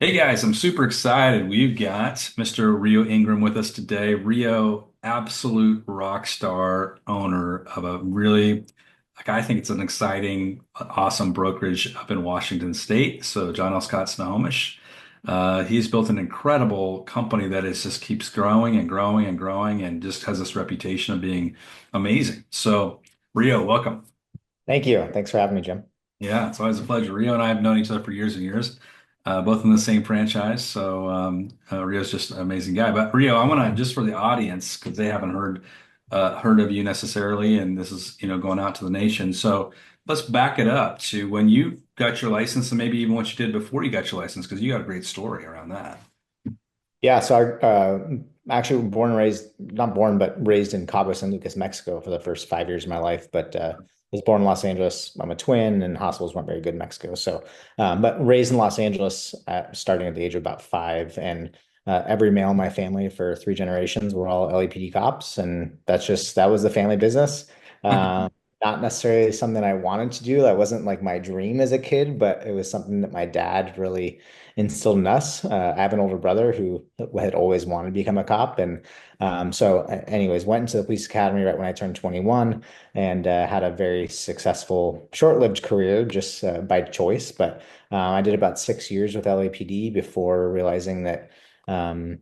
Hey guys, I'm super excited. We've got Mr. Rio Ingram with us today. Rio, absolute rock star owner of a really, I think it's an exciting, awesome brokerage up in Washington State. So John L. Scott Snohomish. He's built an incredible company that is just keeps growing and growing and growing and just has this reputation of being amazing. So Rio, welcome. Thank you. Thanks for having me, Jim. Yeah, it's always a pleasure. Rio and I have known each other for years and years, both in the same franchise. So Rio's just an amazing guy. But Rio, I want to just for the audience because they haven't heard of you necessarily, and this is going out to the nation. So let's back it up to when you got your license, and maybe even what you did before you got your license, because you got a great story around that. Yeah, so I actually born and raised, not born, but raised in Cabo San Lucas, Mexico for the first 5 years of my life. But was born in Los Angeles. I'm a twin, and hospitals weren't very good in Mexico. So, but raised in Los Angeles, starting at the age of about five, and every male in my family for three generations were all LAPD cops, and that was the family business. Um, Not necessarily something I wanted to do. That wasn't like my dream as a kid, but it was something that my dad really instilled in us. I have an older brother who had always wanted to become a cop. And anyways, went into the police academy right when I turned 21 and had a very successful, short-lived career just by choice. But I did about 6 years with LAPD before realizing that um,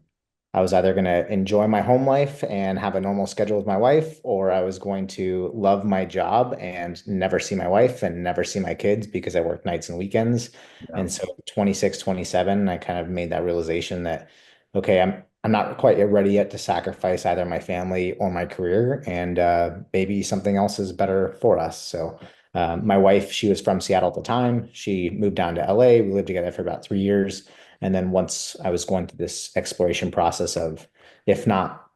I was either going to enjoy my home life and have a normal schedule with my wife, or I was going to love my job and never see my wife and never see my kids because I work nights and weekends. Yeah. And so 26, 27, I kind of made that realization that, okay, I'm not quite yet ready yet to sacrifice either my family or my career, and maybe something else is better for us. So my wife, she was from Seattle at the time. She moved down to LA. We lived together for about 3 years. And then once I was going through this exploration process of, if not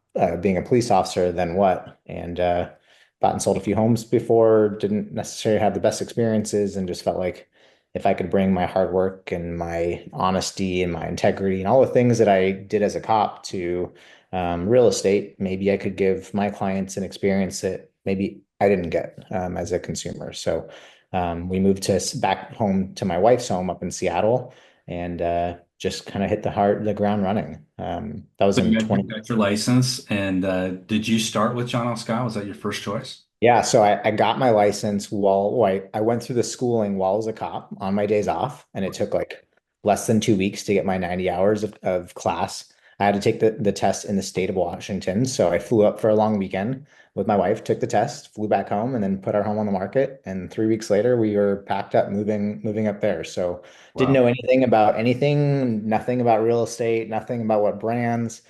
being a police officer, then what? And bought and sold a few homes before, didn't necessarily have the best experiences, and just felt like if I could bring my hard work and my honesty and my integrity and all the things that I did as a cop to real estate, maybe I could give my clients an experience that maybe I didn't get as a consumer. So we moved to back home to my wife's home up in Seattle, and just kind of hit the ground running. That was So in you 20. got your license, and did you start with John L. Scott? Was that your first choice? Yeah, so I got my license I went through the schooling while I was a cop on my days off, and it took like less than 2 weeks to get my 90 hours of class. I had to take the test in the state of Washington, so I flew up for a long weekend with my wife, took the test, flew back home, and then put our home on the market. And 3 weeks later, we were packed up, moving up there. So didn't Wow. know anything about anything, nothing about real estate, nothing about what brands.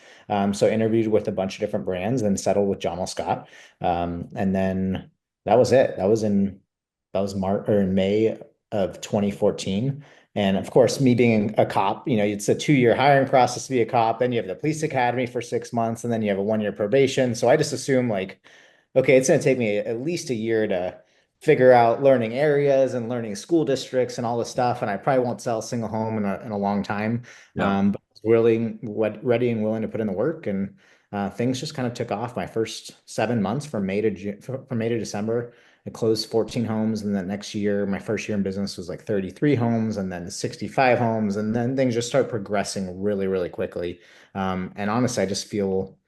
So interviewed with a bunch of different brands and settled with John L. Scott. And then that was it. That was March or in May of 2014. And of course, me being a cop, it's a 2 year hiring process to be a cop. Then you have the police academy for 6 months, and then you have a 1 year probation. So I just assume like, okay, it's going to take me at least a year to figure out learning areas and learning school districts and all this stuff. And I probably won't sell a single home in a long time. Yeah. But I was willing, ready and willing to put in the work. And things just kind of took off my first 7 months from May to December. I closed 14 homes, and then next year, my first year in business was like 33 homes, and then 65 homes, and then things just start progressing really, really quickly. And honestly, I just feel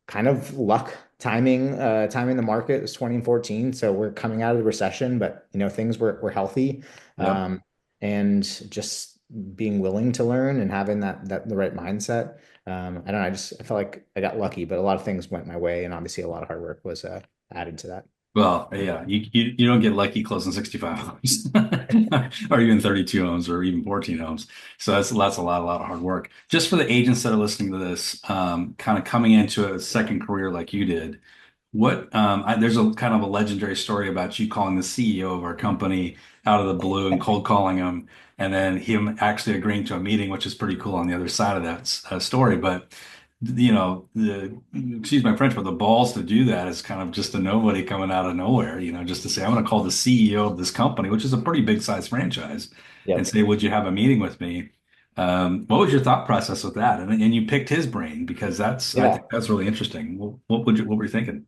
kind of luck timing the market. It was 2014, so we're coming out of the recession, but things were healthy, Yep. um, and just being willing to learn and having that the right mindset. I don't know, I felt like I got lucky, but a lot of things went my way, and obviously a lot of hard work was added to that. Well, yeah, you don't get lucky closing 65 homes or even 32 homes or even 14 homes. So that's a lot of hard work. Just for the agents that are listening to this, kind of coming into a second career like you did, there's a kind of a legendary story about you calling the CEO of our company out of the blue and cold calling him, and then him actually agreeing to a meeting, which is pretty cool on the other side of that story. But the excuse my French, but the balls to do that is kind of just a nobody coming out of nowhere, just to say, I'm going to call the CEO of this company, which is a pretty big size franchise, and Yep. say, would you have a meeting with me? What was your thought process with that? And you picked his brain because I Yeah. think that's really interesting. What were you thinking?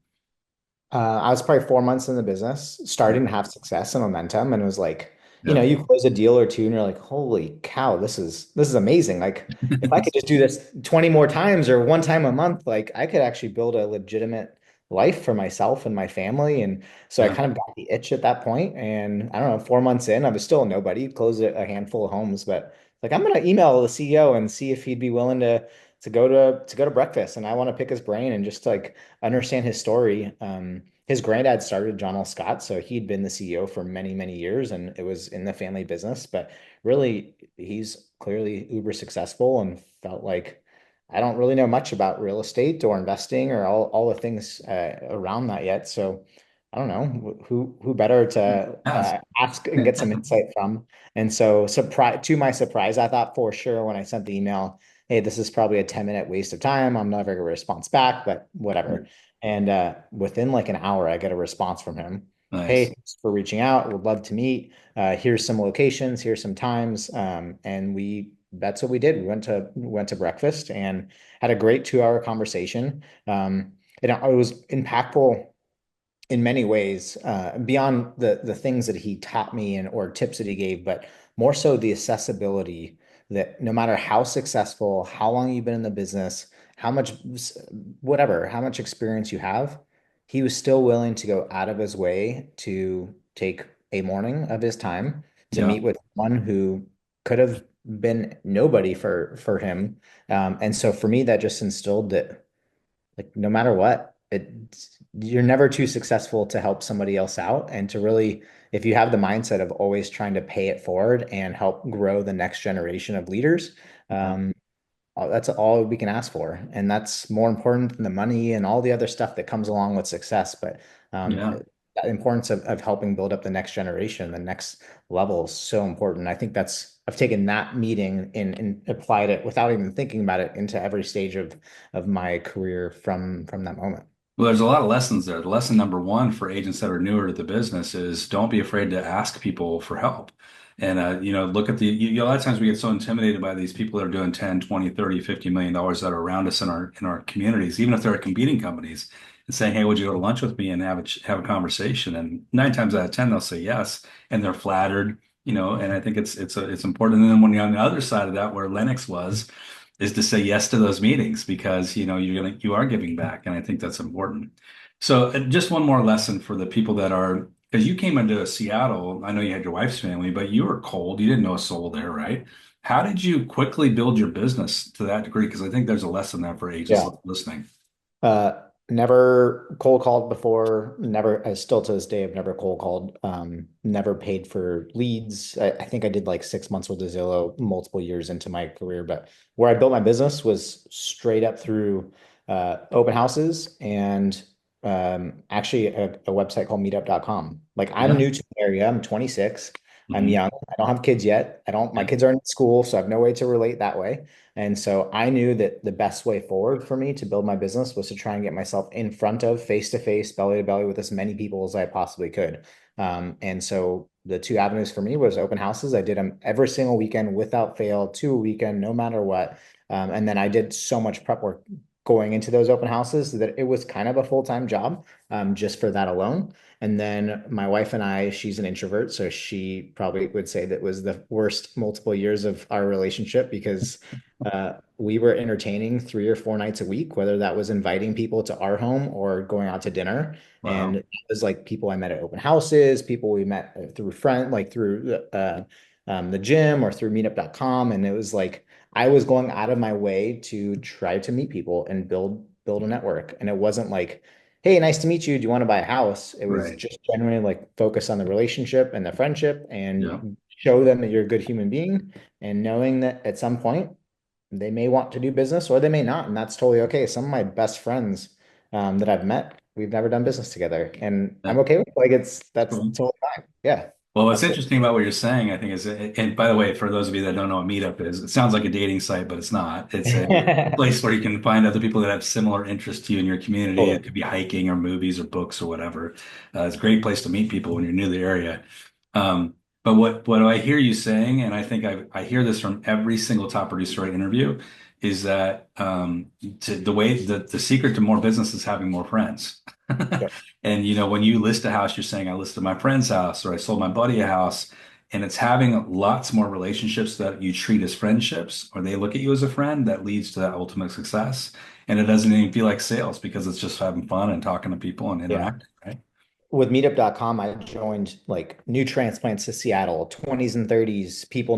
I was probably 4 months in the business, starting to have success and momentum, and it was like, Yeah. you close a deal or two and you're like, holy cow, this is amazing. Like if I could just do this 20 more times or one time a month, like I could actually build a legitimate life for myself and my family. And so I Yeah. kind of got the itch at that point. And I don't know, 4 months in, I was still a nobody, closed a handful of homes, but like I'm gonna email the CEO and see if he'd be willing to go to breakfast. And I want to pick his brain and just like understand his story. His granddad started John L. Scott, so he'd been the CEO for many, many years, and it was in the family business. But really, he's clearly uber successful and felt like I don't really know much about real estate or investing or all the things around that yet. So I don't know who better to Yes. ask and get some insight from. And so, to my surprise, I thought for sure when I sent the email, hey, this is probably a 10-minute waste of time. I'm never going to response back, but whatever. And within like an hour, I get a response from him. Hey, Nice. thanks for reaching out. Would love to meet. Here's some locations. Here's some times. And that's what we did. We went to breakfast and had a great 2 hour conversation. It was impactful in many ways, beyond the things that he taught me and or tips that he gave, but more so the accessibility that no matter how successful, how long you've been in the business, how much whatever, how much experience you have, he was still willing to go out of his way to take a morning of his time to Yeah. meet with one who could have been nobody for him. And so for me, that just instilled that like no matter what, you're never too successful to help somebody else out and to really, if you have the mindset of always trying to pay it forward and help grow the next generation of leaders, um, that's all we can ask for. And that's more important than the money and all the other stuff that comes along with success. But Yeah. the importance of helping build up the next generation, the next level is so important. I think I've taken that meeting and applied it without even thinking about it into every stage of my career from that moment. Well, there's a lot of lessons there. The lesson number one for agents that are newer to the business is don't be afraid to ask people for help. And, look at a lot of times we get so intimidated by these people that are doing 10, 20, 30, $50 million that are around us in our communities, even if they're at competing companies and saying, hey, would you go to lunch with me and have a conversation? And 9 times out of 10, they'll say yes. And they're flattered, and I think it's important. And then when you're on the other side of that, where Lennox was, is to say yes to those meetings because you are giving back, and I think that's important. So just one more lesson for the people that are, because you came into Seattle. I know you had your wife's family, but you were cold. You didn't know a soul there, right? How did you quickly build your business to that degree? Because I think there's a lesson there for agents Yeah. listening. Never cold called before. Never, I still to this day, I've never cold called. Never paid for leads. I think I did like 6 months with the Zillow multiple years into my career, but where I built my business was straight up through open houses and actually a website called meetup.com. Like I'm Yeah. new to the area. I'm 26. I'm Hmm. young. I don't have kids yet. My Yeah. kids are in school, so I have no way to relate that way. And so I knew that the best way forward for me to build my business was to try and get myself in front of face to face, belly to belly with as many people as I possibly could. And so the two avenues for me was open houses. I did them every single weekend without fail, two a weekend, no matter what. And then I did so much prep work going into those open houses that it was kind of a full-time job, just for that alone. And then my wife and I, she's an introvert, so she probably would say that was the worst multiple years of our relationship because we were entertaining 3 or 4 nights a week, whether that was inviting people to our home or going out to dinner. And Wow. it was like people I met at open houses, people we met through like through the gym or through meetup.com. And it was like I was going out of my way to try to meet people and build a network. And it wasn't like, hey, nice to meet you. Do you want to buy a house? It was Right. just generally like focus on the relationship and the friendship Yeah. and show them that you're a good human being and knowing that at some point they may want to do business or they may not, and that's totally okay. Some of my best friends that I've met, we've never done business together, and I'm That- okay with it. Like that's totally fine. Yeah, Well, what's absolutely. interesting about what you're saying, I think, is, and by the way, for those of you that don't know what Meetup is, it sounds like a dating site, but it's not. It's a place where you can find other people that have similar interests to you in your community. It Totally. could be hiking or movies or books or whatever. It's a great place to meet people when you're new to the area. But what I hear you saying, and I think I hear this from every single top producer I interview, is that the secret to more business is having more friends. Yeah. And when you list a house, you're saying I listed my friend's house or I sold my buddy a house. And it's having lots more relationships that you treat as friendships, or they look at you as a friend that leads to that ultimate success. And it doesn't even feel like sales because it's just having fun and talking to people and Yeah. interacting, right? With meetup.com, I joined like new transplants to Seattle, 20s and 30s, people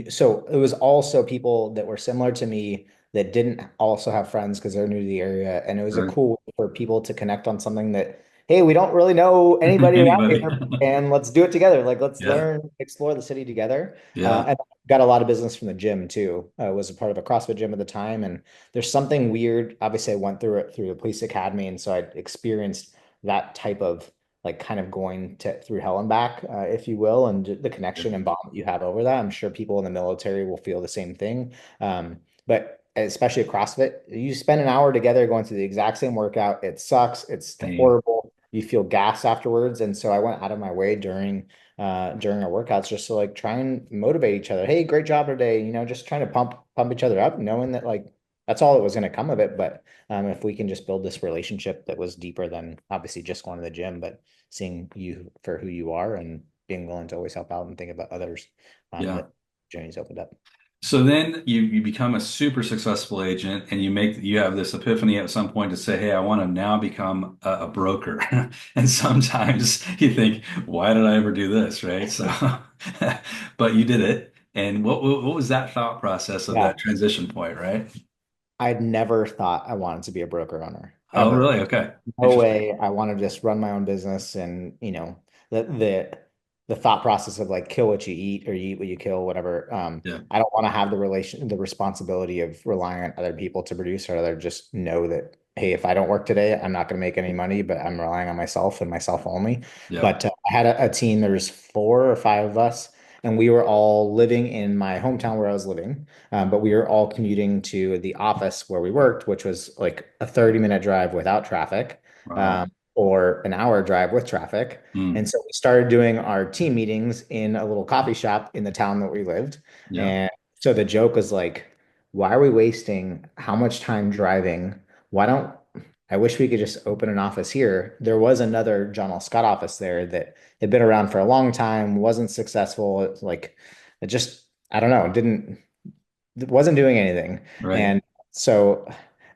so it was also people that were similar to me that didn't also have friends because they're new to the area. And it was a Right. cool way for people to connect on something that, hey, we don't really know anybody around Anybody? here, and let's do it together. Like, let's Yeah. learn, explore the city together. Yeah. And got a lot of business from the gym too. Was a part of a CrossFit gym at the time. And there's something weird. Obviously, I went through it through the police academy. And so I experienced that type of like kind of going to through hell and back, if you will, and the Yeah. connection and bond that you have over that. I'm sure people in the military will feel the same thing. But especially at CrossFit, you spend an hour together going through the exact same workout. It sucks. It's Same. horrible. You feel gas afterwards. And so I went out of my way during our workouts just to like try and motivate each other. Hey, great job today. Just trying to pump each other up, knowing that like that's all that was going to come of it. But if we can just build this relationship that was deeper than obviously just going to the gym, but seeing you for who you are and being willing to always help out and think about others, Yeah. that journey's opened up. So then you become a super successful agent and you have this epiphany at some point to say, hey, I want to now become a broker. And sometimes you think, why did I ever do this? Right. So, but you did it. And what was that thought process of Yeah. that transition point, right? I'd never thought I wanted to be a broker owner Oh, ever. really? Okay. No Interesting. way. I want to just run my own business and, the thought process of like kill what you eat or you eat what you kill, whatever. Yeah. I don't want to have the responsibility of relying on other people to produce. Or rather just know that, hey, if I don't work today, I'm not going to make any money, but I'm relying on myself and myself only. Yeah. But I had a team, there's 4 or 5 of us, and we were all living in my hometown where I was living. But we were all commuting to the office where we worked, which was like a 30-minute drive without traffic, Wow. or an hour drive with traffic. Mm. And so we started doing our team meetings in a little coffee shop in the town that we lived. Yeah. And so the joke was like, why are we wasting how much time driving? Why don't I wish we could just open an office here. There was another John L. Scott office there that had been around for a long time, wasn't successful. It's like it just, I don't know, didn't wasn't doing anything. Right. And so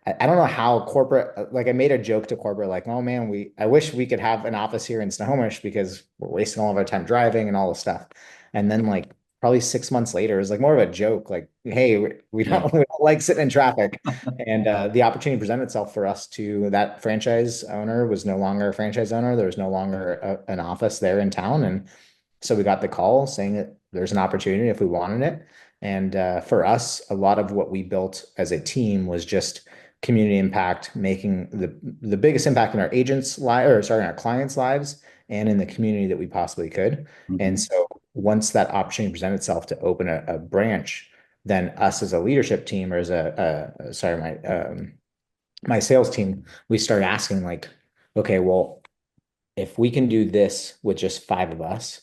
I don't know how corporate, like I made a joke to corporate, like, oh man, I wish we could have an office here in Snohomish because we're wasting all of our time driving and all this stuff. And then like probably 6 months later, it was like more of a joke, like, hey, we Yeah. don't, we don't like sitting in traffic. And the opportunity presented itself for us that franchise owner was no longer a franchise owner. There was no longer an office there in town. And so we got the call saying that there's an opportunity if we wanted it. And for us, a lot of what we built as a team was just community impact, making the biggest impact in our agents' lives, or sorry, in our clients' lives, and in the community that we possibly could. And Hmm. so once that opportunity presented itself to open a branch, then us as a leadership team, or as sorry, my sales team, we started asking like, okay, well, if we can do this with just 5 of us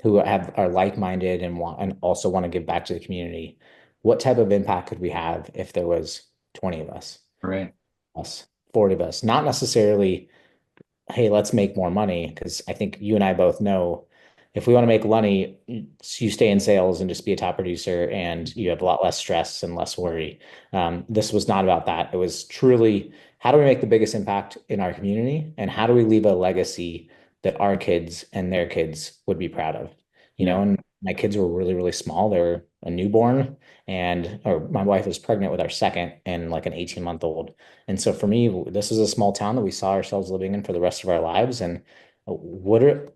who are like-minded and also want to give back to the community, what type of impact could we have if there was 20 of Right. us, 40 of us? Not necessarily, hey, let's make more money, because I think you and I both know if we want to make money, you stay in sales and just be a top producer, and you have a lot less stress and less worry. This was not about that. It was truly, how do we make the biggest impact in our community, and how do we leave a legacy that our kids and their kids would be proud of? Yeah. And my kids were really, really small. They were a newborn, or my wife was pregnant with our second and like an 18-month-old. And so for me, this is a small town that we saw ourselves living in for the rest of our lives. And what are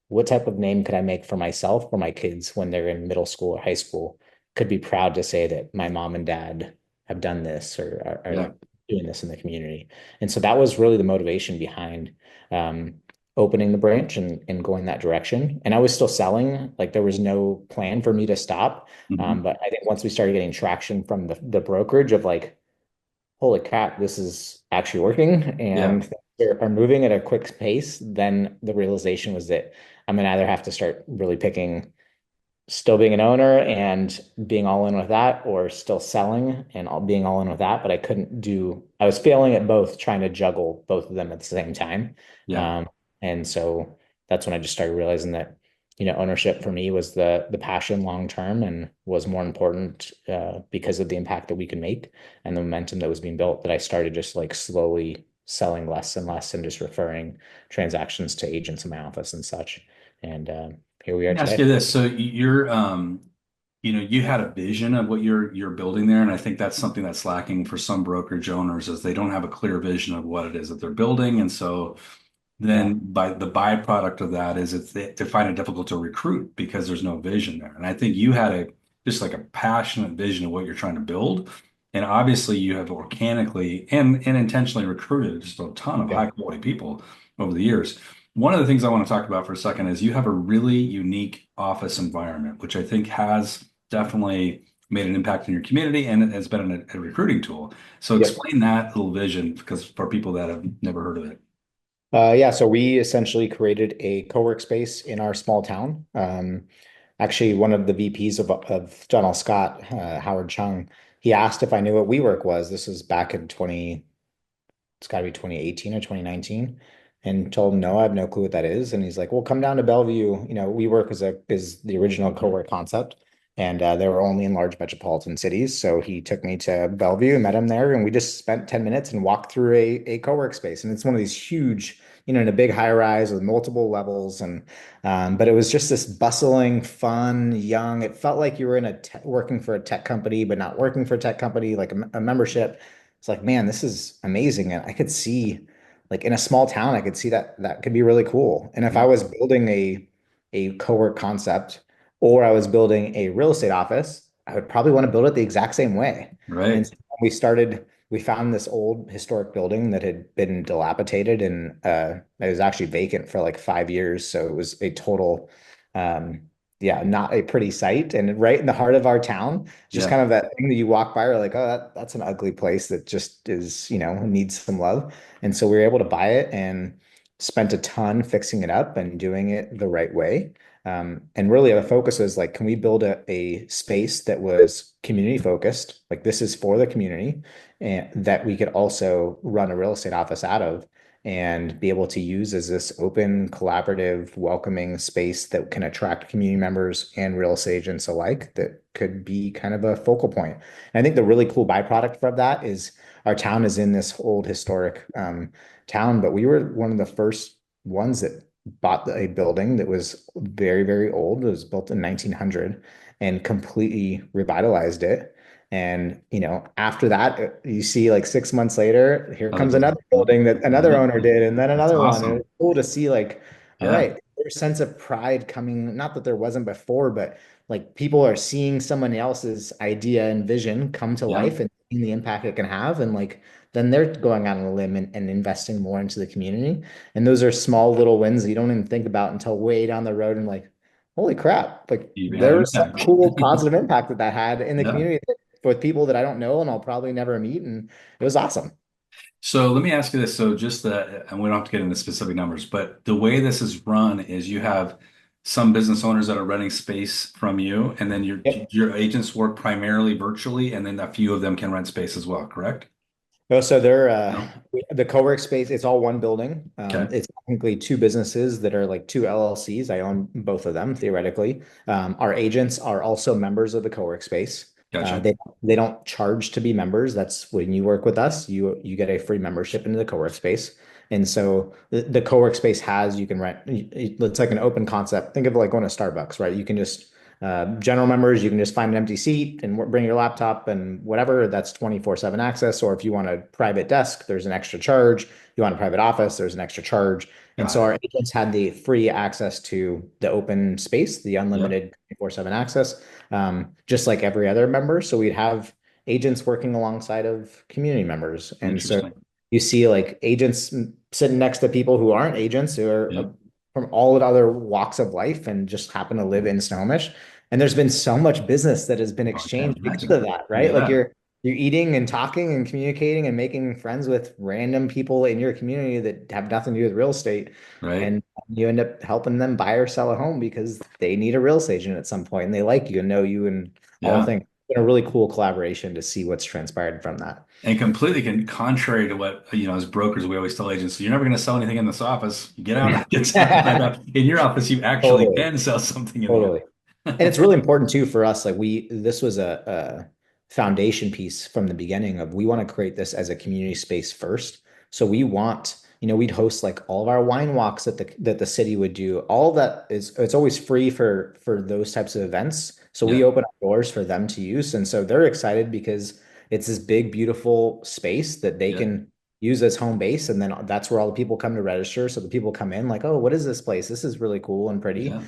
what type of name could I make for myself or my kids when they're in middle school or high school? Could be proud to say that my mom and dad have done this, or are Yeah. doing this in the community. And so that was really the motivation behind um, opening the branch and going that direction. And I was still selling, like there was no plan for me to stop. Hmm. But I think once we started getting traction from the brokerage of like, holy crap, this is actually working, Yeah. and things are moving at a quick pace, then the realization was that I'm gonna either have to start really picking still being an owner and being all in with that, or still selling and being all in with that. But I was failing at both, trying to juggle both of them at the same time. Yeah. Um, and so that's when I just started realizing that ownership for me was the passion long term and was more important because of the impact that we could make and the momentum that was being built, that I started just like slowly selling less and less and just referring transactions to agents in my office and such. And here we are Let me ask you today. this. So you're, you had a vision of what you're building there, and I think that's something that's lacking for some brokerage owners is they don't have a clear vision of what it is that they're building, and so Yeah. then by the byproduct of that is they find it difficult to recruit because there's no vision there. And I think you had a just like a passionate vision of what you're trying to build. And obviously you have organically and intentionally recruited just a ton of Yeah. high quality people over the years. One of the things I want to talk about for a second is you have a really unique office environment, which I think has definitely made an impact in your community and it has been a recruiting tool. So Yep. explain that little vision because for people that have never heard of it. Yeah, so we essentially created a co-work space in our small town. Actually, one of the VPs of John L. Scott, Howard Chung, he asked if I knew what WeWork was. This was back in it's got to be 2018 or 2019, and told him, no, I have no clue what that is. And he's like, well, come down to Bellevue. WeWork is the original co-work concept. And they were only in large metropolitan cities. So he took me to Bellevue and met him there. And we just spent 10 minutes and walked through a co-work space. And it's one of these huge, in a big high rise with multiple levels. And but it was just this bustling, fun, young. It felt like you were working for a tech company, but not working for a tech company, like a membership. It's like, man, this is amazing. And I could see, like in a small town, I could see that could be really cool. And if I Yeah. was building a co-work concept or I was building a real estate office, I would probably want to build it the exact same way. And Right. so we found this old historic building that had been dilapidated and it was actually vacant for like 5 years. So it was a total, um, yeah, not a pretty sight. And right in the heart of our town, just Yeah. kind of that thing that you walk by, or like, oh, that's an ugly place that just is, needs some love. And so we were able to buy it and spent a ton fixing it up and doing it the right way. And really, the focus was like, can we build a space that was community focused? Like, this is for the community, and that we could also run a real estate office out of and be able to use as this open, collaborative, welcoming space that can attract community members and real estate agents alike that could be kind of a focal point. And I think the really cool byproduct of that is our town is in this old historic town, but we were one of the first ones that bought a building that was very, very old. It was built in 1900 and completely revitalized it. And, after that, you see like 6 months later, here Other comes people. another building that another Yeah. owner did, and then That's another one. And awesome. it's cool to see like, all Yeah. right, there's a sense of pride coming, not that there wasn't before, but like people are seeing someone else's idea and vision come to Yeah. life and seeing the impact it can have. And like, then they're going out on a limb and investing more into the community. And those are small little wins that you don't even think about until way down the road and like, holy crap, like You had there an was some impact. cool positive impact that had in the Yeah. community with people that I don't know and I'll probably never meet. And it was awesome. So let me ask you this. So just that, and we don't have to get into specific numbers, but the way this is run is you have some business owners that are renting space from you, and then Yep. your agents work primarily virtually, and then a few of them can rent space as well, correct? No, so they're No? the co-work space, it's all one building. Okay. It's technically two businesses that are like two LLCs. I own both of them theoretically. Our agents are also members of the co-work space. Gotcha. They don't charge to be members. That's when you work with us, you get a free membership into the co-work space. And so the co-work space has, you can rent, it's like an open concept. Think of it like going to Starbucks, right? You can just general members, you can just find an empty seat and bring your laptop and whatever. That's 24/7 access. Or if you want a private desk, there's an extra charge. You want a private office, there's an extra charge. And Got so it. our agents had the free access to the open space, the Yep. unlimited 24/7 access, just like every other member. So we'd have agents working alongside of community members. And so Interesting. you see like agents sitting next to people who aren't agents, who are Yep. from all other walks of life and just happen to live in Snohomish. And there's been so much business that has been Oh, I can't exchanged because imagine. of that, right? Like Yeah. you're eating and talking and communicating and making friends with random people in your community that have nothing to do with real estate. Right. And you end up helping them buy or sell a home because they need a real estate agent at some point and they like you and know you and all Yeah. things. been a really cool collaboration to see what's transpired from that. And completely contrary to what, as brokers, we always tell agents, you're never going to sell anything in this office. Get out, get outside up. In your office, you actually Totally, can sell something in the totally. And it's really important too for us. Like this was a foundation piece from the beginning of we want to create this as a community space first. So we want, we'd host like all of our wine walks that the city would do. All that it's always free for those types of events. So we Yeah, open up doors for them to use. And so they're excited because it's this big, beautiful space that they yeah, can use as home base. And then that's where all the people come to register. So the people come in like, oh, what is this place? This is really cool and pretty. yeah.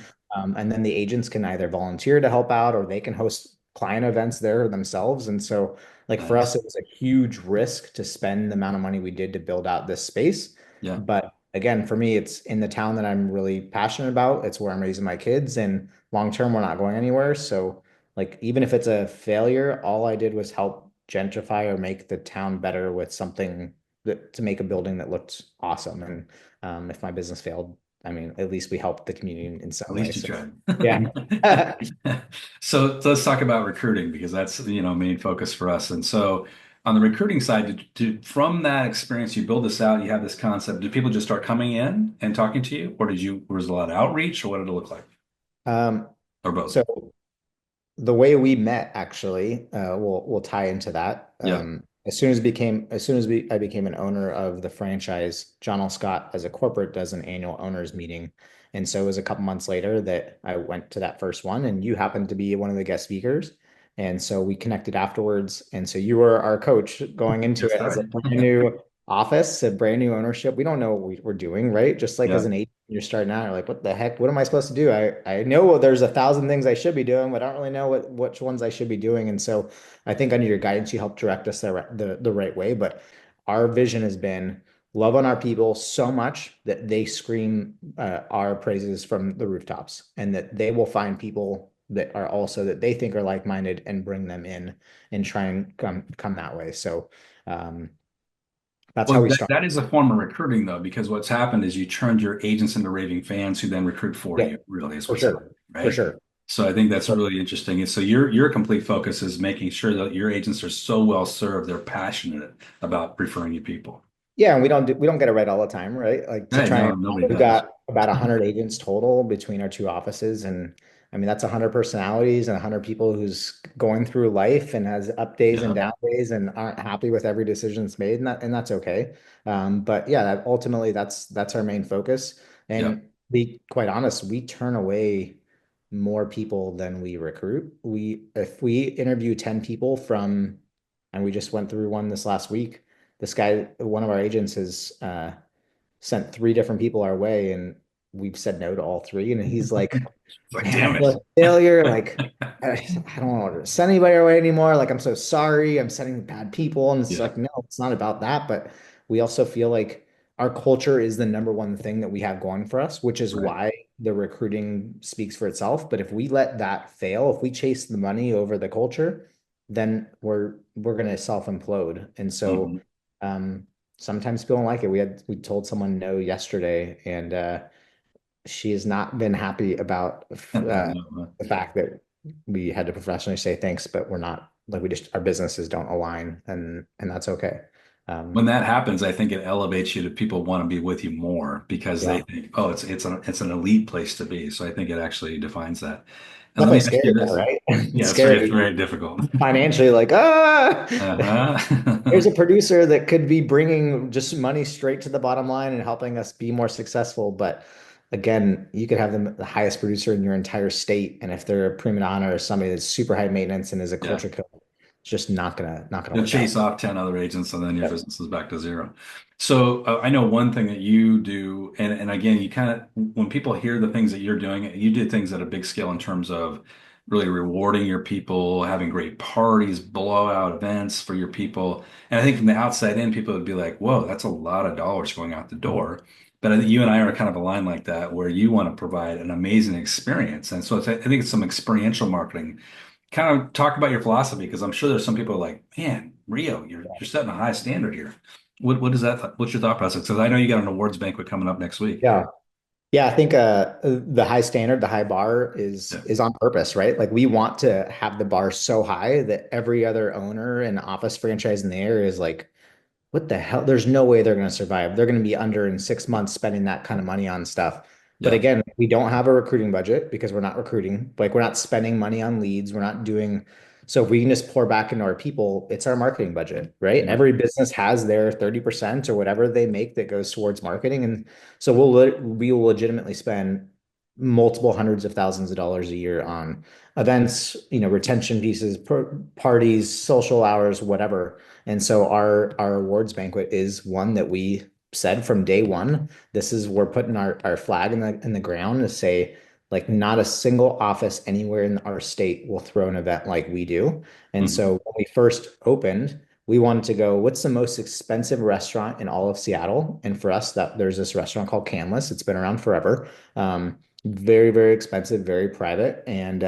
And then the agents can either volunteer to help out or they can host client events there themselves. And so, like for us, Nice. it was a huge risk to spend the amount of money we did to build out this space. Yeah. But again, for me, it's in the town that I'm really passionate about. It's where I'm raising my kids, and long term, we're not going anywhere. So, like, even if it's a failure, all I did was help gentrify or make the town better with something that to make a building that looked awesome. And if my business failed, I mean, at least we helped the community in At some way. least you So tried. yeah. So let's talk about recruiting because that's, main focus for us. And so on the recruiting side, from that experience, you build this out, you have this concept. Did people just start coming in and talking to you, or was there a lot of outreach, or what did it look like, Um, or both? so the way we met actually, we'll tie into that. Yeah. As soon as I became an owner of the franchise, John L. Scott as a corporate does an annual owners meeting. And so it was a couple months later that I went to that first one, and you happened to be one of the guest speakers. And so we connected afterwards. And so you were our coach going into Yes, it as a sir. brand new office, a brand new ownership. We don't know what we're doing, right? Just like as Yeah. an agent, you're starting out, you're like, what the heck? What am I supposed to do? I know there's 1,000 things I should be doing, but I don't really know which ones I should be doing. And so I think under your guidance, you helped direct us the right way. But our vision has been love on our people so much that they scream our praises from the rooftops, and that they will find people that are also that they think are like-minded and bring them in and try and come that way. So um, that's how Well, we that, start. that is a form of recruiting, though, because what's happened is you turned your agents into raving fans who then recruit for Yeah, you, really, is for what's happening, sure. For right? sure. So I think that's really interesting. And so your complete focus is making sure that your agents are so well served, they're passionate about referring you people. Yeah, and we don't get it right all the time, right? Like to Hey, try no, and nobody we've does. got about 100 agents total between our two offices, and I mean that's 100 personalities and 100 people who's going through life and has up days and Yeah, down days and aren't happy with every decision that's made, and that's okay. But yeah, ultimately that's our main focus. yeah. And be quite honest, we turn away more people than we recruit. We if we interview 10 people from, and we just went through one this last week, this guy, one of our agents has sent three different people our way, and we've said no to all three. And he's like, It's like, man, I damn feel like it. a failure. Like, I don't want to send anybody our way anymore. Like, I'm so sorry. I'm sending bad people. And it's Yeah, like, no, it's not about that. But we also feel like our culture is the number one thing that we have going for us, which is right. why the recruiting speaks for itself. But if we let that fail, if we chase the money over the culture, then we're gonna self implode. And so Mhm. um, sometimes people don't like it. We told someone no yesterday, and she has not been happy about No. the fact that we had to professionally say thanks, but we're not like we just our businesses don't align, and that's okay. When Um, that happens, I think it elevates you to people want to be with you more because they yeah, think, oh, it's an elite place to be. So I think it actually defines that. And let definitely me ask you scary though, this. right? It's Yeah, it's scary very difficult. financially, like Uh-huh. here's a producer that could be bringing just money straight to the bottom line and helping us be more successful. But again, you could have them the highest producer in your entire state, and if they're a prima donna or somebody that's super high maintenance and is a Yeah. culture killer, it's just not gonna You'll work out. chase off 10 other agents and then your Yep. business is back to zero. So I know one thing that you do, and again, you kind of, when people hear the things that you're doing, you do things at a big scale in terms of really rewarding your people, having great parties, blowout events for your people. And I think from the outside in, people would be like, whoa, that's a lot of dollars going out the door. But I think you and I are kind of aligned like that, where you want to provide an amazing experience. And so I think it's some experiential marketing. Kind of talk about your philosophy because I'm sure there's some people like, man, Rio, you're setting a high standard here. What is that? What's your thought process? Because I know you got an awards banquet coming up next week. Yeah. Yeah, I think the high standard, the high bar Yeah. is on purpose, right? Like we want to have the bar so high that every other owner and office franchise in the area is like, what the hell? There's no way they're going to survive. They're going to be under in 6 months spending that kind of money on stuff. But Yeah. again, we don't have a recruiting budget because we're not recruiting. Like we're not spending money on leads. We're not doing. So if we can just pour back into our people, it's our marketing budget, right? Yeah. Every business has their 30% or whatever they make that goes towards marketing. And so we will legitimately spend multiple hundreds of thousands of dollars a year on events, retention pieces, parties, social hours, whatever. And so our awards banquet is one that we said from day one, this is we're putting our flag in the ground to say like not a single office anywhere in our state will throw an event like we do. And Mhm. so when we first opened, we wanted to go, what's the most expensive restaurant in all of Seattle? And for us, that there's this restaurant called Canlis. It's been around forever. Very, very expensive, very private. And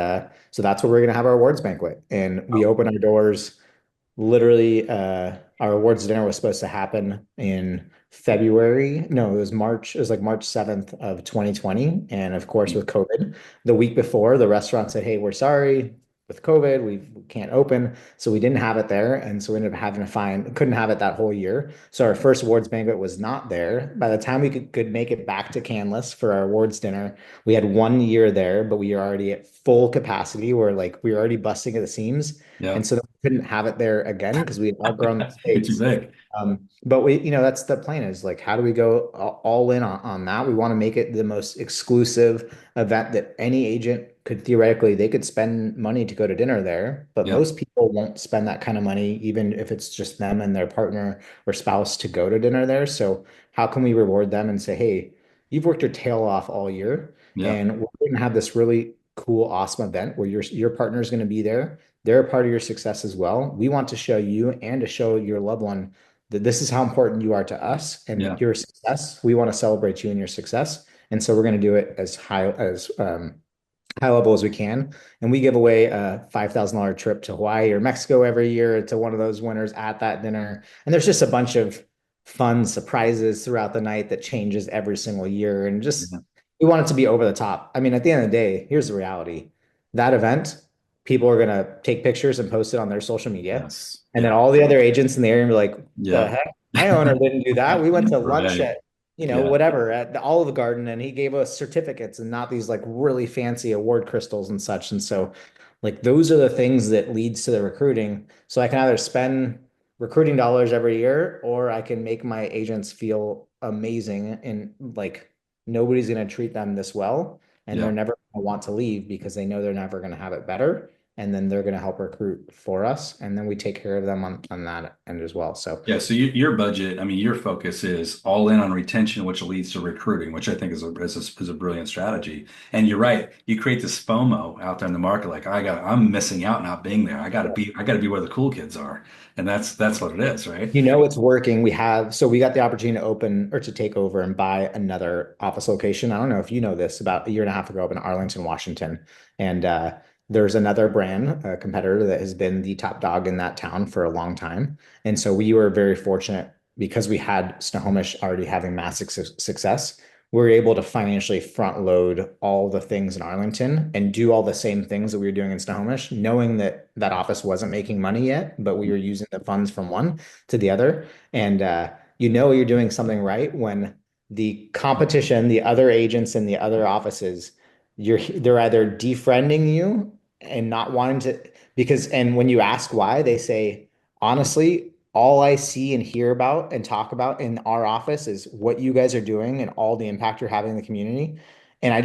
so that's where we're going to have our awards banquet. And we Oh, open our doors literally our awards dinner was supposed to happen in February. No, it was March. It was like March 7th of 2020. And of course, with COVID, the week before, the restaurant said, "Hey, we're sorry. With COVID, we can't open." So we didn't have it there. And so we ended up having to find, couldn't have it that whole year. So our first awards banquet was not there. By the time we could make it back to Canlis for our awards dinner, we had 1 year there, but we were already at full capacity. We're like, we were already busting at the seams. yeah. And so we couldn't have it there again because we had outgrown the You're too space. big. But that's the plan is like, how do we go all in on that? We want to make it the most exclusive event that any agent could theoretically, they could spend money to go to dinner there, but Yeah. most people won't spend that kind of money, even if it's just them and their partner or spouse to go to dinner there. So how can we reward them and say, hey, you've worked your tail off all year, Yeah. and we're going to have this really cool, awesome event where your partner is going to be there. They're a part of your success as well. We want to show you and to show your loved one that this is how important you are to us and Yeah. your success. We want to celebrate you and your success. And so we're going to do it as high level as we can. And we give away a $5,000 trip to Hawaii or Mexico every year to one of those winners at that dinner. And there's just a bunch of fun surprises throughout the night that changes every single year. And just Yeah. we want it to be over the top. I mean, at the end of the day, here's the reality. That event, people are going to take pictures and post it on their social media. Yes. And then Yeah. all the other agents in the area will be like, the Yeah. heck? My owner didn't do that. We went to lunch Right. at Yeah. whatever at the Olive Garden, and he gave us certificates and not these like really fancy award crystals and such. And so, like, those are the things that leads to the recruiting. So I can either spend recruiting dollars every year, or I can make my agents feel amazing and like nobody's going to treat them this well, and they're Yeah. never going to want to leave because they know they're never going to have it better. And then they're going to help recruit for us, and then we take care of them on that end as well. So Yeah, so your budget, I mean, your focus is all in on retention, which leads to recruiting, which I think is a brilliant strategy. And you're right, you create this FOMO out there in the market, like I'm missing out not being there. I got to be where the cool kids are, and that's what it is, right? it's working. We got the opportunity to open or to take over and buy another office location. I don't know if you know this, about a year and a half ago up in Arlington, Washington. And there's another brand, a competitor that has been the top dog in that town for a long time. And so we were very fortunate because we had Snohomish already having massive success. We were able to financially front load all the things in Arlington and do all the same things that we were doing in Snohomish, knowing that that office wasn't making money yet, but we were using the funds from one to the other. And you're doing something right when the competition, the other agents in the other offices, they're either defriending you and not wanting to and when you ask why, they say, honestly, all I see and hear about and talk about in our office is what you guys are doing and all the impact you're having in the community. And I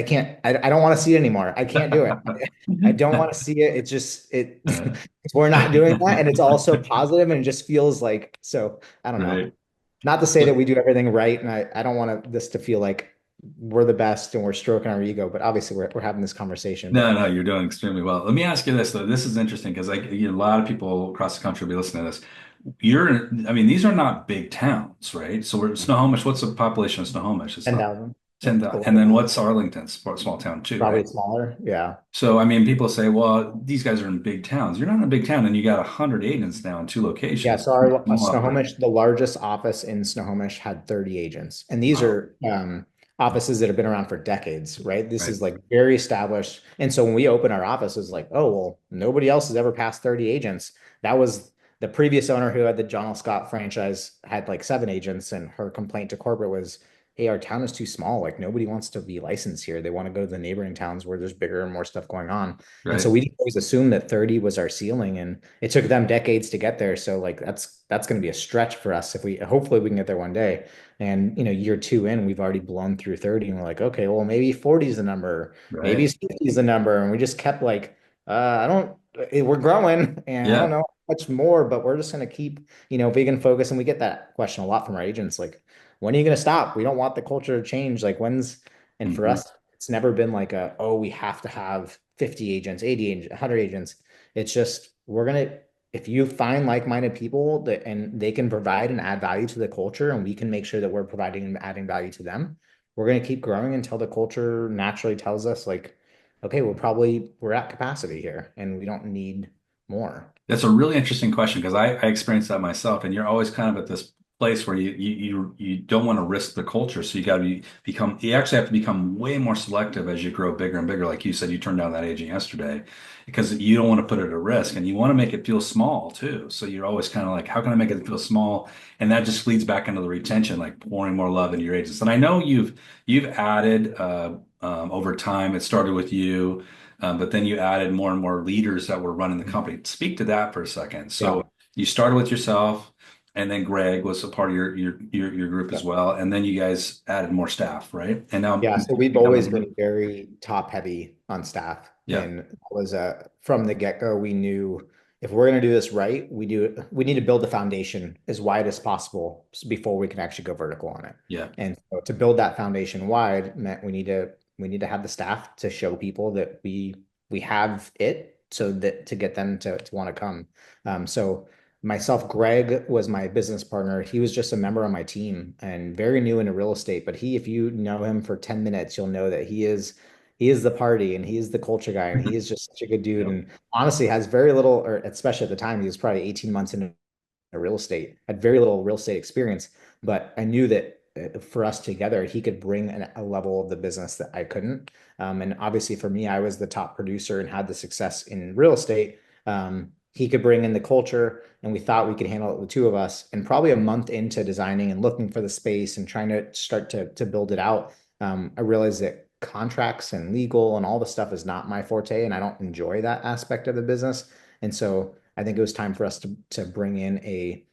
can't, I don't want to see it anymore. I can't do it. I don't want to see it. It's just, Uh, we're not doing that. And it's also positive and it just feels like, so I don't know. right. Not to say that we do everything right. And I don't want this to feel like we're the best and we're stroking our ego, but obviously we're having this conversation, No, but no, you're doing extremely well. Let me ask you this though. This is interesting because a lot of people across the country will be listening to this. I mean, these are not big towns, right? So we're Snohomish. What's the population of Snohomish? It's not 10,000, 10,000. And then what's Arlington? Small town too, right? probably smaller. Yeah. So, I mean, people say, well, these guys are in big towns. You're not in a big town and you got 100 agents now in two Yeah, locations. so our Small operation. Snohomish, the largest office in Snohomish had 30 agents. And these Wow. are offices that have been around for decades, right? This Right. is like very established. And so when we open our office, it's like, oh, well, nobody else has ever passed 30 agents. That was the previous owner who had the John L. Scott franchise had like 7 agents, and her complaint to corporate was, hey, our town is too small. Like nobody wants to be licensed here. They want to go to the neighboring towns where there's bigger and more stuff going on. And so Right. we always assumed that 30 was our ceiling, and it took them decades to get there. So like that's going to be a stretch for us if we hopefully we can get there one day. And year 2 in, we've already blown through 30, and we're like, okay, well, maybe 40 is the number, maybe Right. 50 is the number. And we just kept like, I don't, we're growing, and I don't Yeah. know much more, but we're just going to keep, big and focus. And we get that question a lot from our agents, like, when are you going to stop? We don't want the culture to change. Like, and for Hmm. us, it's never been like oh, we have to have 50 agents, 80 agents, 100 agents. It's just, if you find like-minded people and they can provide and add value to the culture, and we can make sure that we're providing and adding value to them, we're going to keep growing until the culture naturally tells us like, okay, we're at capacity here and we don't need more. That's a really interesting question because I experienced that myself, and you're always kind of at this place where you don't want to risk the culture, so you got to become you actually have to become way more selective as you grow bigger and bigger. Like you said, you turned down that agent yesterday because you don't want to put it at risk, and you want to make it feel small too. So you're always kind of like, how can I make it feel small? And that just leads back into the retention, like pouring more love into your agents. And I know you've added over time. It started with you. But then you added more and more leaders that were running the company. Speak to that for a second. Yeah. So you started with yourself, and then Greg was a part of your group as Yeah. well, and then you guys added more staff, right? And now Yeah, so it's we've become a always group. been very top heavy on staff. Yeah, And that was from the get-go, we knew if we're going to do this right, we need to build the foundation as wide as possible before we can actually go vertical on it. yeah, And so to build that foundation wide meant we need to have the staff to show people that we have it, so that to get them to want to come. So myself, Greg was my business partner. He was just a member on my team and very new into real estate. But if you know him for 10 minutes, you'll know that he is the party and he is the culture guy and he is just such a good dude. yep, And honestly has very little, or especially at the time, he was probably 18 months into real estate, had very little real estate experience. But I knew that for us together, he could bring a level of the business that I couldn't. And obviously for me, I was the top producer and had the success in real estate. He could bring in the culture, and we thought we could handle it, the two of us. And probably a month into designing and looking for the space and trying to start to build it out, I realized that contracts and legal and all the stuff is not my forte, and I don't enjoy that aspect of the business. And so I think it was time for us to bring in a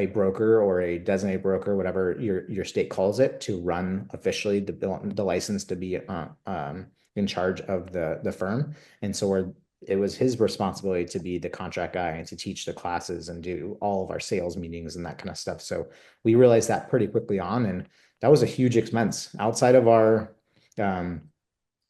broker or a designated broker, whatever your state calls it, to run officially the license to be in charge of the firm. And so it was his responsibility to be the contract guy and to teach the classes and do all of our sales meetings and that kind of stuff. So we realized that pretty quickly on, and that was a huge expense um,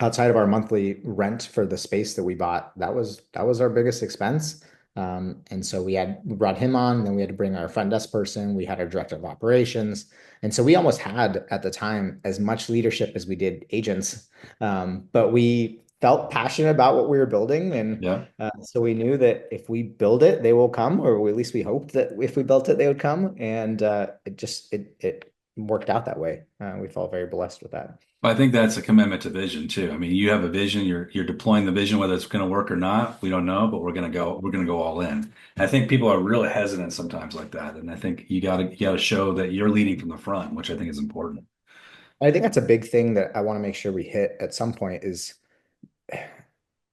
outside of our monthly rent for the space that we bought. That was our biggest expense. And so we brought him on, then we had to bring our front desk person, we had our director of operations. And so we almost had at the time as much leadership as we did agents. But we felt passionate about what we were building. And yeah. so we knew that if we build it, they will come, or at least we hoped that if we built it, they would come. And it worked out that way. We felt very blessed with that. But I think that's a commitment to vision too. I mean, you have a vision, you're deploying the vision, whether it's going to work or not, we don't know, but we're going to go all in. And I think people are really hesitant sometimes like that, and I think you got to show that you're leading from the front, which I think is important. I think that's a big thing that I want to make sure we hit at some point is,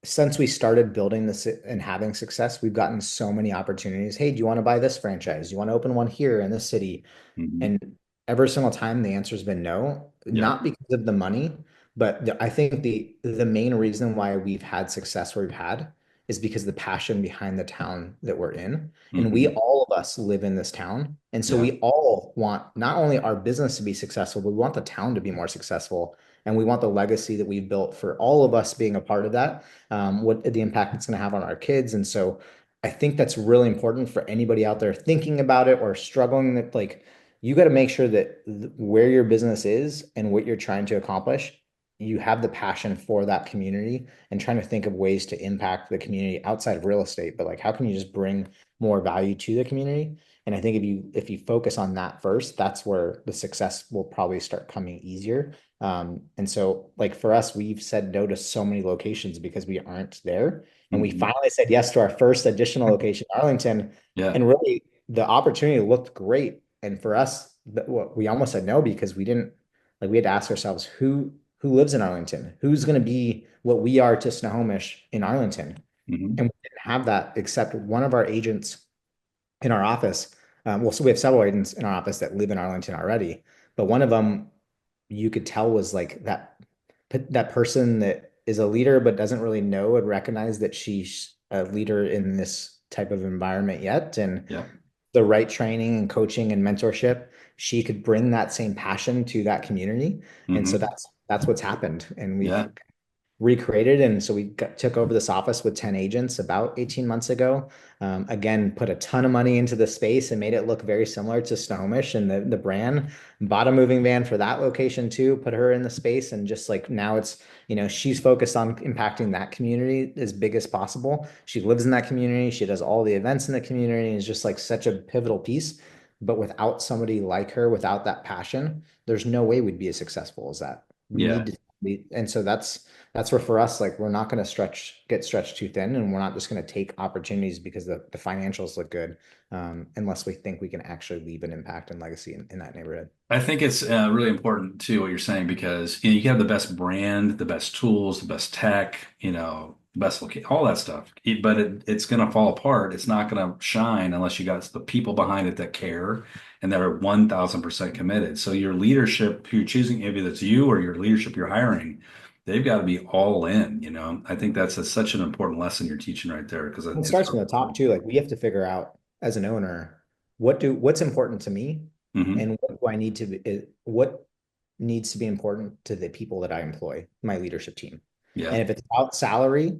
since we started building this and having success, we've gotten so many opportunities. Hey, do you want to buy this franchise? Do you want to open one here in this city? Mhm. And every single time the answer's been no, Yeah. not because of the money, but I think the main reason why we've had success where we've had is because of the passion behind the town that we're in. And we Hmm. all of us live in this town. And so Yeah. we all want not only our business to be successful, but we want the town to be more successful. And we want the legacy that we've built for all of us being a part of that, what the impact it's going to have on our kids. And so I think that's really important for anybody out there thinking about it or struggling, that like, you got to make sure that where your business is and what you're trying to accomplish, you have the passion for that community and trying to think of ways to impact the community outside of real estate. But like, how can you just bring more value to the community. And I think if you focus on that first, that's where the success will probably start coming easier. And so like for us, we've said no to so many locations because we aren't there. And we Mhm. finally said yes to our first additional location in Arlington. Yeah. And really the opportunity looked great. And for us, we almost said no because we didn't like we had to ask ourselves who lives in Arlington? Who's going to be what we are to Snohomish in Arlington? Mhm. And we didn't have that except one of our agents in our office. Well, so we have several agents in our office that live in Arlington already, but one of them you could tell was like that person that is a leader but doesn't really know and recognize that she's a leader in this type of environment yet. And Yeah. the right training and coaching and mentorship, she could bring that same passion to that community. And so Mhm. that's what's happened. And we've Yeah. recreated. And so took over this office with 10 agents about 18 months ago. Again, put a ton of money into the space and made it look very similar to Snohomish and the brand. Bought a moving van for that location too, put her in the space. And just like now it's, she's focused on impacting that community as big as possible. She lives in that community. She does all the events in the community. And it's just like such a pivotal piece. But without somebody like her, without that passion, there's no way we'd be as successful as that. We Yeah. need to be, and so that's where for us, like we're not going to get stretched too thin, and we're not just going to take opportunities because the financials look good, unless we think we can actually leave an impact and legacy in that neighborhood. I think it's really important too what you're saying because you can have the best brand, the best tools, the best tech, the best location, all that stuff. But it's going to fall apart. It's not going to shine unless you got the people behind it that care and that are 1,000% committed. So your leadership, who you're choosing, maybe that's you or your leadership you're hiring, they've got to be all in. I think that's such an important lesson you're teaching right there because It it's. starts from the top too. Like we have to figure out as an owner, what's important to me Hmm. and what needs to be important to the people that I employ, my leadership team. Yeah. And if it's about salary,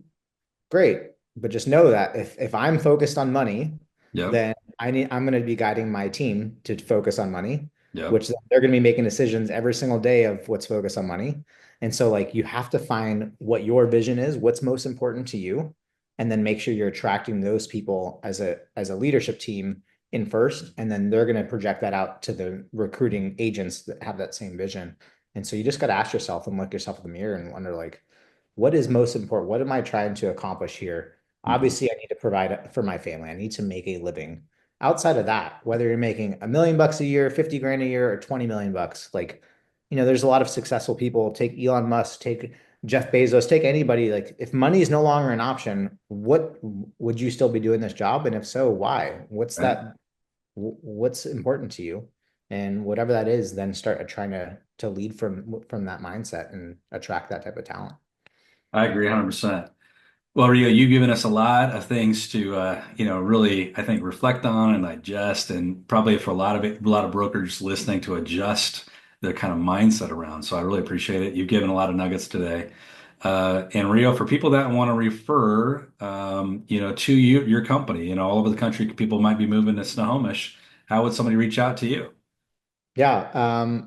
great. But just know that if I'm focused on money, Yep. then I'm going to be guiding my team to focus on money, Yep. which they're going to be making decisions every single day of what's focused on money. And so like you have to find what your vision is, what's most important to you, and then make sure you're attracting those people as a leadership team in first, and then they're going to project that out to the recruiting agents that have that same vision. And so you just got to ask yourself and look yourself in the mirror and wonder like, what is most important? What am I trying to accomplish here? Hmm. Obviously, I need to provide for my family. I need to make a living. Outside of that, whether you're making $1 million a year, 50 grand a year, or 20 million bucks, like, there's a lot of successful people. Take Elon Musk, take Jeff Bezos, take anybody. Like, if money is no longer an option, what would you still be doing this job? And if so, why? Right. What's important to you? And whatever that is, then start trying to lead from that mindset and attract that type of talent. I agree 100%. Well, Rio, you've given us a lot of things to, really, I think, reflect on and digest, and probably for a lot of brokers listening to adjust their kind of mindset around. So I really appreciate it. You've given a lot of nuggets today. And Rio, for people that want to refer, to your company, all over the country, people might be moving to Snohomish. How would somebody reach out to you? Yeah,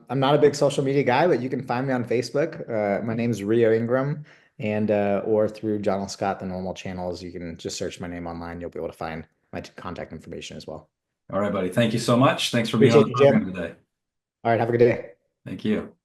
I'm not a big social media guy, but you can find me on Facebook. My name is Rio Ingram, and or through John L. Scott, the normal channels. You can just search my name online. You'll be able to find my contact information as well. All right, buddy. Thank you so much. Thanks for being on Appreciate the you, program Jim. today. All right, have a good day. Thank you.